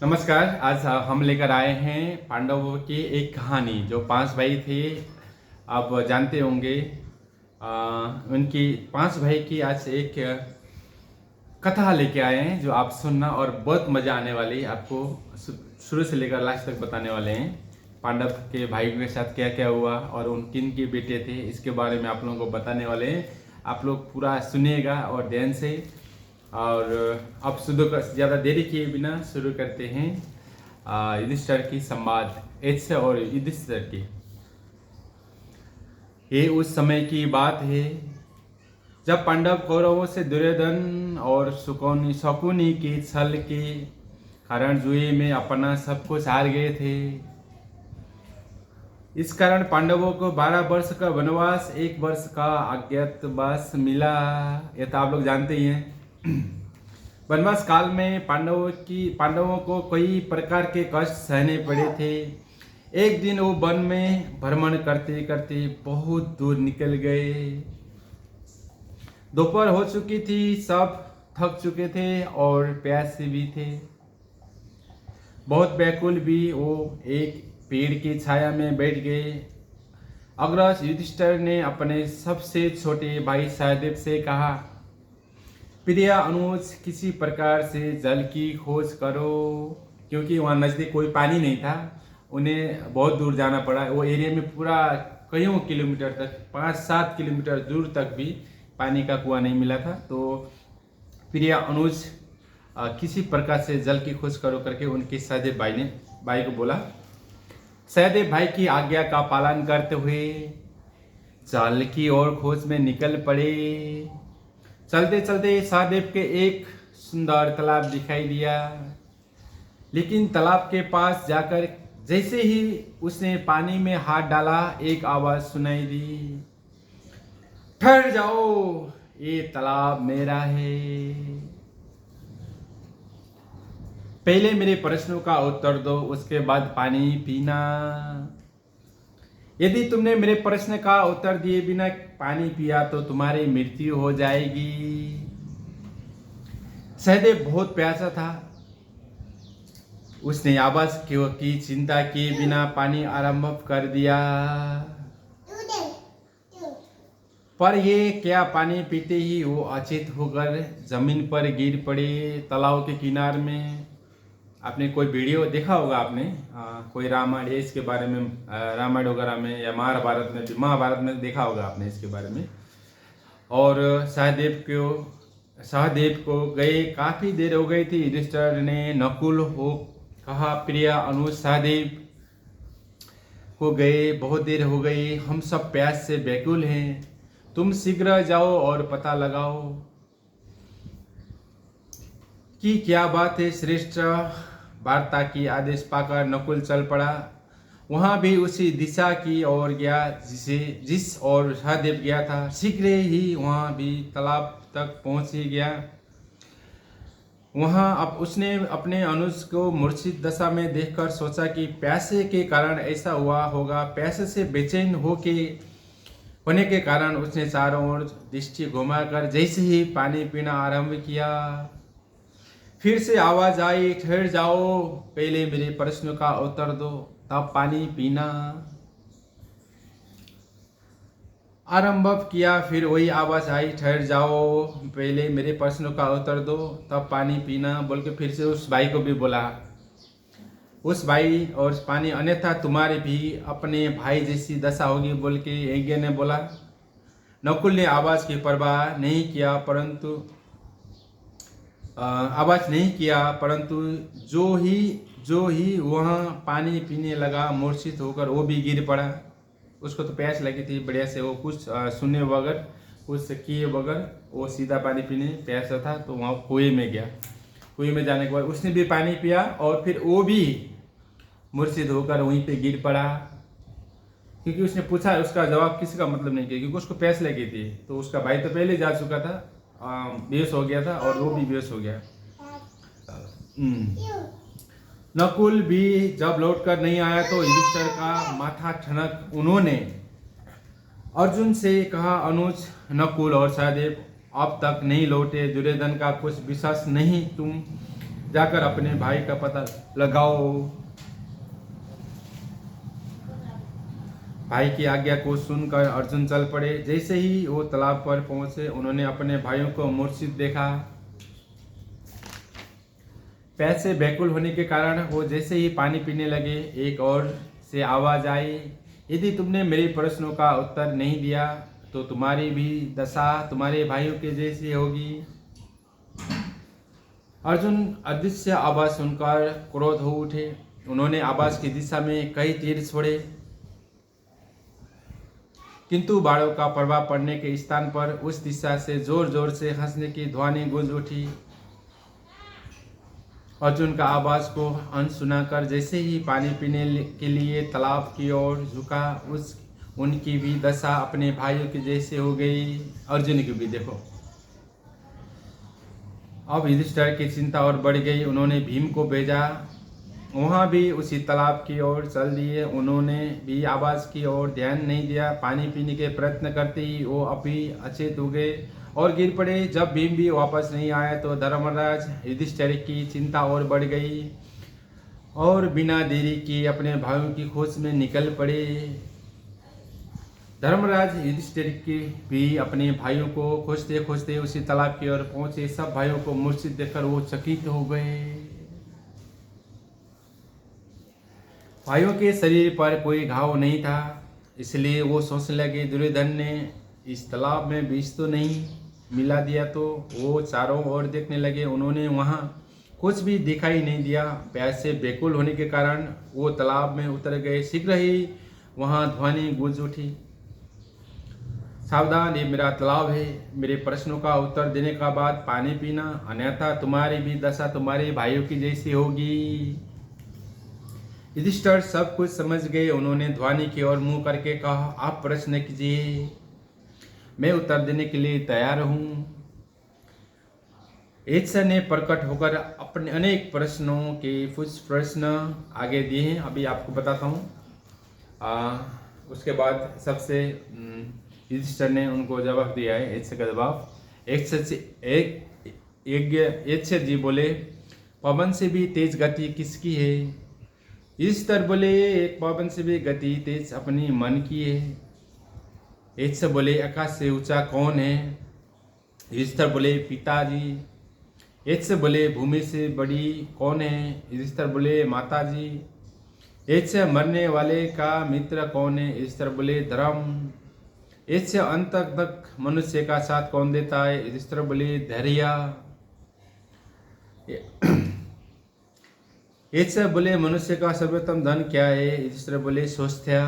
नमस्कार। आज हम लेकर आए हैं पांडवों की एक कहानी। जो 5 भाई थे, आप जानते होंगे। उनकी 5 भाई की आज एक कथा लेके आए हैं, जो आप सुनना और बहुत मज़ा आने वाली। आपको शुरू से लेकर लास्ट तक बताने वाले हैं। पांडव के भाई के साथ क्या क्या हुआ और उन किन के बेटे थे, इसके बारे में आप लोगों को बताने वाले हैं। आप लोग पूरा सुनिएगा और ध्यान से। और अब ज़्यादा देरी किए बिना शुरू करते हैं युधिष्ठिर की संवाद, एच और युधिष्ठिर की। ये उस समय की बात है जब पांडव कौरवों से दुर्योधन और शकुनी के छल के कारण जुए में अपना सब कुछ हार गए थे। इस कारण पांडवों को 12 वर्ष का वनवास, 1 वर्ष का अज्ञातवास मिला। यह तो आप लोग जानते ही हैं। वनवास काल में पांडवों को कई प्रकार के कष्ट सहने पड़े थे। एक दिन वो वन में भ्रमण करते करते बहुत दूर निकल गए। दोपहर हो चुकी थी, सब थक चुके थे और प्यासे भी थे, बहुत व्याकुल भी। वो एक पेड़ की छाया में बैठ गए। अग्रज युधिष्ठिर ने अपने सबसे छोटे भाई सहदेव से कहा, प्रिय अनुज, किसी प्रकार से जल की खोज करो। क्योंकि वहाँ नज़दीक कोई पानी नहीं था, उन्हें बहुत दूर जाना पड़ा। वो एरिया में पूरा कईयों किलोमीटर तक, 5-7 किलोमीटर दूर तक भी पानी का कुआं नहीं मिला था। तो प्रिय अनुज, किसी प्रकार से जल की खोज करो करके उनके सहदेव भाई को बोला। सहदेव भाई की आज्ञा का पालन करते हुए जल की ओर खोज में निकल पड़े। चलते चलते सहदेव के एक सुंदर तालाब दिखाई दिया, लेकिन तालाब के पास जाकर जैसे ही उसने पानी में हाथ डाला, एक आवाज सुनाई दी, ठहर जाओ, ये तालाब मेरा है। पहले मेरे प्रश्नों का उत्तर दो, उसके बाद पानी पीना। यदि तुमने मेरे प्रश्न का उत्तर दिए बिना पानी पिया तो तुम्हारी मृत्यु हो जाएगी। सहदेव बहुत प्यासा था। उसने आवाज की चिंता किए बिना पानी आरंभ कर दिया। पर ये क्या, पानी पीते ही वो अचेत होकर जमीन पर गिर पड़े। तालाब के किनार में आपने कोई वीडियो देखा होगा, आपने कोई रामायण इसके बारे में, रामायण वगैरह में या महाभारत में देखा होगा आपने इसके बारे में। और सहदेव को गए काफी देर हो गई थी। युधिष्ठिर ने नकुल हो कहा, प्रिय अनुज, सहदेव को गए बहुत देर हो गई, हम सब प्यास से व्याकुल हैं। तुम शीघ्र जाओ और पता लगाओ कि क्या बात है। श्रेष्ठ वार्ता की आदेश पाकर नकुल चल पड़ा। वहां भी उसी दिशा की ओर गया जिस ओर सहदेव गया था। शीघ्र ही वहां भी तालाब तक पहुंच ही गया। वहां अब उसने अपने अनुज को मूर्छित दशा में देखकर सोचा कि प्यासे के कारण ऐसा हुआ होगा। प्यासे से बेचैन होने के कारण उसने चारों ओर दृष्टि घुमाकर जैसे ही पानी पीना आरंभ किया, फिर से आवाज आई, ठहर जाओ, पहले मेरे प्रश्न का उत्तर दो, तब पानी पीना। आरंभ किया, फिर वही आवाज आई, ठहर जाओ, पहले मेरे प्रश्नों का उत्तर दो, तब पानी पीना, बोल के फिर से उस भाई को भी बोला। उस भाई और पानी, अन्यथा तुम्हारी भी अपने भाई जैसी दशा होगी, बोल के यज्ञ ने बोला। नकुल ने आवाज की परवाह नहीं किया, परंतु जो ही वहाँ पानी पीने लगा, मूर्छित होकर वो भी गिर पड़ा। उसको तो प्यास लगी थी बढ़िया से, वो कुछ सुने बगैर, कुछ किए बगैर वो सीधा पानी पीने प्यासा था। तो वहाँ कुएं में गया। कुएं में जाने के बाद उसने भी पानी पिया और फिर वो भी मूर्छित होकर वहीं पे गिर पड़ा। क्योंकि उसने पूछा, उसका जवाब किसी का मतलब नहीं किया, क्योंकि उसको प्यास लगी थी। तो उसका भाई तो पहले जा चुका था, बेहोश हो गया था और वो भी बेहोश हो गया। नकुल भी जब लौटकर नहीं आया तो युधिष्ठिर का माथा ठनक उन्होंने अर्जुन से कहा, अनुज, नकुल और सहदेव अब तक नहीं लौटे। दुर्योधन का कुछ विश्वास नहीं, तुम जाकर अपने भाई का पता लगाओ। भाई की आज्ञा को सुनकर अर्जुन चल पड़े। जैसे ही वो तालाब पर पहुंचे, उन्होंने अपने भाइयों को मूर्छित देखा। प्यास से व्याकुल होने के कारण वो जैसे ही पानी पीने लगे, एक और से आवाज आई, यदि तुमने मेरे प्रश्नों का उत्तर नहीं दिया तो तुम्हारी भी दशा तुम्हारे भाइयों के जैसी होगी। अर्जुन अदृश्य आवाज सुनकर क्रोध हो उठे। उन्होंने आवाज की दिशा में कई तीर छोड़े, किंतु बाणों का प्रभाव पड़ने के स्थान पर उस दिशा से जोर जोर से हंसने की ध्वनि गूंज उठी। अर्जुन का आवाज को अनसुना कर जैसे ही पानी पीने के लिए तालाब की ओर झुका, उनकी भी दशा अपने भाइयों की जैसे हो गई। अर्जुन की भी देखो। अब युधिष्ठिर की चिंता और बढ़ गई। उन्होंने भीम को भेजा, वहाँ भी उसी तालाब की ओर चल दिए। उन्होंने भी आवाज की ओर ध्यान नहीं दिया। पानी पीने के प्रयत्न करते ही वो अभी अचेत हो गए और गिर पड़े। जब भीम भी वापस नहीं आया तो धर्मराज युधिष्ठिर की चिंता और बढ़ गई और बिना देरी किए अपने भाइयों की खोज में निकल पड़े। धर्मराज युधिष्ठिर की भी अपने भाइयों को खोजते खोजते उसी तालाब की ओर पहुंचे। सब भाइयों को मूर्छित देखकर वो चकित हो गए। भाइयों के शरीर पर कोई घाव नहीं था, इसलिए वो सोचने लगे, दुर्योधन ने इस तालाब में विष तो नहीं मिला दिया। तो वो चारों ओर देखने लगे। उन्होंने वहाँ कुछ भी दिखाई नहीं दिया। प्यास से बेकुल होने के कारण वो तालाब में उतर गए। शीघ्र ही वहाँ ध्वनि गूंज उठी, सावधान, ये मेरा तालाब है। मेरे प्रश्नों का उत्तर देने का बाद पानी पीना, अन्यथा तुम्हारी भी दशा तुम्हारे भाइयों की जैसी होगी। युधिष्ठिर सब कुछ समझ गए। उन्होंने ध्वनि की ओर मुंह करके कहा, आप प्रश्न कीजिए, मैं उत्तर देने के लिए तैयार हूँ। ईश्वर ने प्रकट होकर अपने अनेक प्रश्नों के कुछ प्रश्न आगे दिए हैं, अभी आपको बताता हूँ। उसके बाद सबसे युधिष्ठिर ने उनको जवाब दिया है। ईश्वर का जवाब, ईश्वर जी बोले, पवन से भी तेज गति किसकी है? युधिष्ठिर बोले, एक पवन से भी गति तेज अपनी मन की है। ईश्वर बोले, आकाश से ऊंचा कौन है? युधिष्ठिर बोले, पिताजी। ईश्वर बोले, भूमि से बड़ी कौन है? युधिष्ठिर बोले, माताजी। ईश्वर मरने वाले का मित्र कौन है? युधिष्ठिर बोले, धर्म। ईश्वर अंत तक मनुष्य का साथ कौन देता है? युधिष्ठिर बोले, धैर्य। ईश्वर बोले, मनुष्य का सर्वोत्तम धन क्या है? युधिष्ठिर बोले, स्वास्थ्य।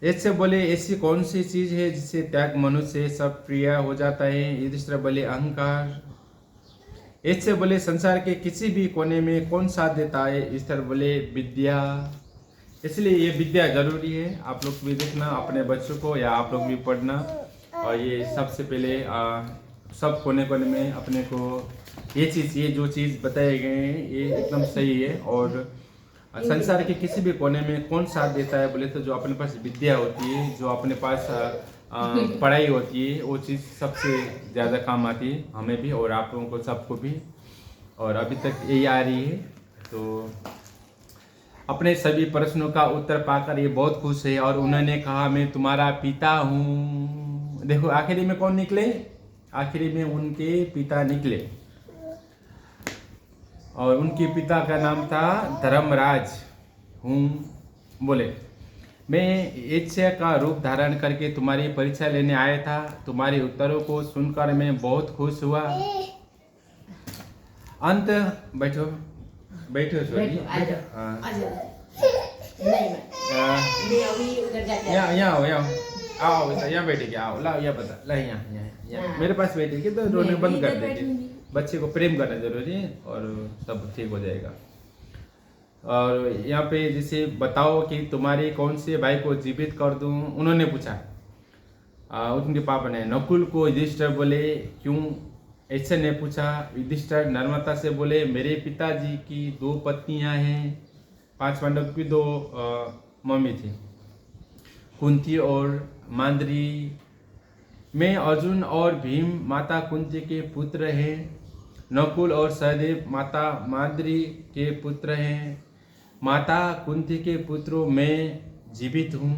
ईश्वर बोले, ऐसी कौन सी चीज है जिससे त्याग मनुष्य सब प्रिय हो जाता है? युधिष्ठिर बोले, अहंकार। ईश्वर बोले, संसार के किसी भी कोने में कौन साथ देता है? युधिष्ठिर बोले, विद्या। इसलिए ये विद्या जरूरी है। आप लोग भी देखना अपने बच्चों को, या आप लोग भी पढ़ना। और ये सबसे पहले सब कोने कोने में अपने को ये जो चीज़ बताए गए हैं ये एकदम सही है। और संसार के किसी भी कोने में कौन साथ देता है बोले तो जो अपने पास विद्या होती है, जो अपने पास पढ़ाई होती है, वो चीज़ सबसे ज़्यादा काम आती है, हमें भी और आप लोगों को, सबको भी। और अभी तक यही आ रही है। तो अपने सभी प्रश्नों का उत्तर पाकर ये बहुत खुश है और उन्होंने कहा, मैं तुम्हारा पिता हूँ। देखो आखिरी में कौन निकले? आखिरी में उनके पिता निकले और उनके पिता का नाम था धर्मराज। बोले, मैं ईर्ष्या का रूप धारण करके तुम्हारी परीक्षा लेने आया था। तुम्हारे उत्तरों को सुनकर मैं बहुत खुश हुआ। अंत बैठो बैठो आओ यहाँ बैठे क्या? आओ, लाओ, यहाँ बता, ला यहाँ मेरे पास बैठे के तो रोने बंद कर देंगे। बच्चे को प्रेम करना जरूरी है और सब ठीक हो जाएगा। और यहाँ पे जैसे बताओ कि तुम्हारे कौन से भाई को जीवित कर दूं? उन्होंने पूछा। उनके पापा ने नकुल को। युधिष्ठिर बोले, क्यों? ऐसे ने पूछा। युधिष्ठिर नर्मदा से बोले, मेरे पिताजी की 2 पत्नियां हैं। 5 पांडव की 2 मम्मी थी, कुंती और मांद्री। मैं अर्जुन और भीम माता कुंती के पुत्र हैं। नकुल और सहदेव माता माद्री के पुत्र हैं। माता कुंती के पुत्रों में जीवित हूँ।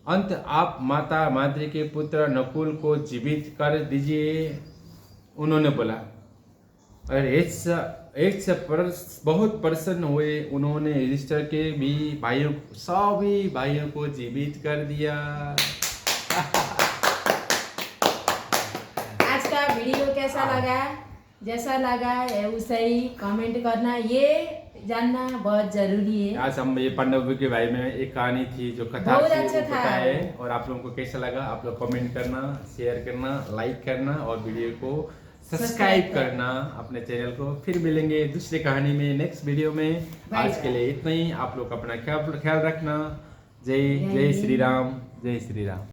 अंत आप माता माद्री के पुत्र नकुल को जीवित कर दीजिए, उन्होंने बोला। और एक से बहुत प्रसन्न हुए। उन्होंने युधिष्ठिर के भी भाइयों, सभी भाइयों को जीवित कर दिया। आज का वीडियो कैसा लगा? जैसा लगा उसे ही कमेंट करना, ये जानना बहुत जरूरी है। आज हम ये पांडवों के बारे में एक कहानी थी जो कथा बहुत थी, अच्छा वो था। पता है। और आप लोगों को कैसा लगा, आप लोग कमेंट करना, शेयर करना, लाइक करना और वीडियो को सब्सक्राइब करना अपने चैनल को। फिर मिलेंगे दूसरी कहानी में, नेक्स्ट वीडियो में। आज के लिए इतना ही। आप लोग अपना ख्याल रखना। जय जय श्री राम, जय श्री राम।